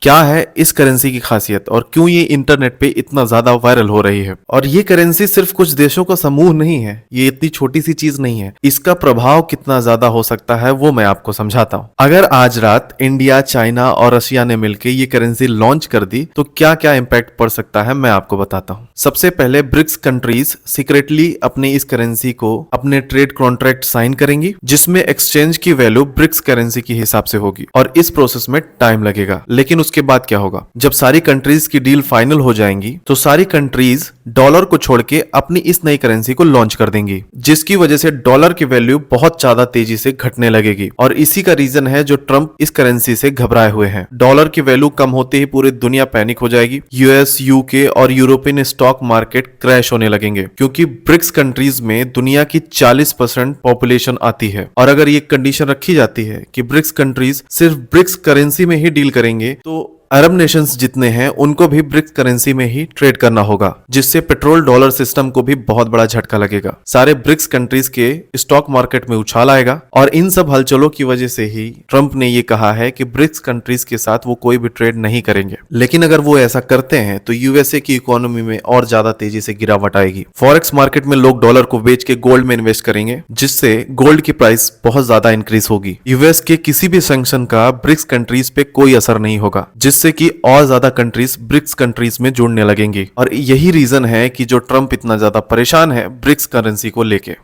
क्या है इस करेंसी की खासियत और क्यों ये इंटरनेट पे इतना ज्यादा वायरल हो रही है। और ये करेंसी सिर्फ कुछ देशों का समूह नहीं है, ये इतनी छोटी सी चीज नहीं है। इसका प्रभाव कितना ज्यादा हो सकता है वो मैं आपको समझाता हूँ। अगर आज रात इंडिया, चाइना और रशिया ने मिलकर ये करेंसी लॉन्च कर दी तो क्या क्या इंपैक्ट पड़ सकता है मैं आपको बताता हूँ। सबसे पहले ब्रिक्स कंट्रीज सीक्रेटली अपनी इस करेंसी को अपने ट्रेड कॉन्ट्रैक्ट साइन करेंगी, जिसमें एक्सचेंज की वैल्यू ब्रिक्स करेंसी के हिसाब से होगी और इस प्रोसेस में टाइम लगेगा। लेकिन उसके बाद क्या होगा, जब सारी कंट्रीज की डील फाइनल हो जाएंगी तो सारी कंट्रीज डॉलर को छोड़ के अपनी इस नई करेंसी को लॉन्च कर देंगी, जिसकी वजह से डॉलर की वैल्यू बहुत ज्यादा तेजी से घटने लगेगी। और इसी का रीजन है जो ट्रंप इस करेंसी से घबराए हुए हैं। डॉलर की वैल्यू कम होते ही पूरी दुनिया पैनिक हो जाएगी। यूएस, यूके और यूरोपियन स्टॉक मार्केट क्रैश होने लगेंगे, क्योंकि ब्रिक्स कंट्रीज में दुनिया की 40% पॉपुलेशन आती है। और अगर ये कंडीशन रखी जाती है कि ब्रिक्स कंट्रीज सिर्फ ब्रिक्स करेंसी में ही डील करेंगे तो अरब नेशंस जितने हैं उनको भी ब्रिक्स करेंसी में ही ट्रेड करना होगा, जिससे पेट्रोल डॉलर सिस्टम को भी बहुत बड़ा झटका लगेगा। सारे ब्रिक्स कंट्रीज के स्टॉक मार्केट में उछाल आएगा और इन सब हलचलों की वजह से ही ट्रंप ने ये कहा है कि ब्रिक्स कंट्रीज के साथ वो कोई भी ट्रेड नहीं करेंगे। लेकिन अगर वो ऐसा करते हैं तो यूएसए की इकोनॉमी में और ज्यादा तेजी से गिरावट आएगी। फॉरेक्स मार्केट में लोग डॉलर को बेच के गोल्ड में इन्वेस्ट करेंगे, जिससे गोल्ड की प्राइस बहुत ज्यादा इंक्रीज होगी। यूएस के किसी भी सैंक्शन का ब्रिक्स कंट्रीज पे कोई असर नहीं होगा, जिससे कि और ज्यादा कंट्रीज ब्रिक्स कंट्रीज में जुड़ने लगेंगी। और यही रीजन है कि जो ट्रंप इतना ज्यादा परेशान है ब्रिक्स करेंसी को लेके।